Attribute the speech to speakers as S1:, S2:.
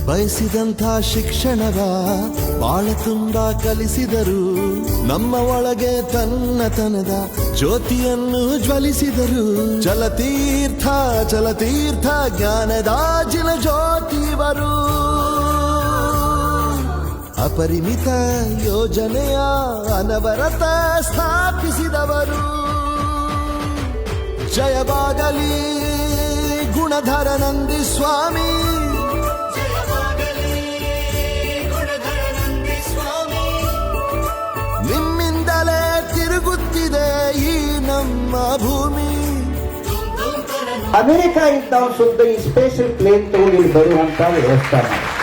S1: ಬಯಸಿದಂಥ ಶಿಕ್ಷಣವ ಬಾಳ ತುಂಬ ಕಲಿಸಿದರು. ನಮ್ಮ ಒಳಗೆ ತನ್ನತನದ ಜ್ಯೋತಿಯನ್ನು ಜ್ವಲಿಸಿದರು. ಚಲತೀರ್ಥ ಚಲತೀರ್ಥ ಜ್ಞಾನದ ಜಿಲ ಜ್ಯೋತಿವರು. ಅಪರಿಮಿತ ಯೋಜನೆಯ ಅನವರತ ಸ್ಥಾಪಿಸಿದವರು. ಜಯವಾಗಲಿ ಗುಣಧರ ನಂದಿ ಸ್ವಾಮಿ. ನಿಮ್ಮಿಂದಲೇ ತಿರುಗುತ್ತಿದೆ ಈ ನಮ್ಮ ಭೂಮಿ.
S2: ಅಮೆರಿಕ ಇಂತ ಒಂದು ಈ ಸ್ಪೇಷಲ್ ಪ್ಲೇನ್ ತಗೊಂಡು ಇಲ್ಲಿ ಬರುವಂತ ವ್ಯವಸ್ಥೆ ಮಾಡಿ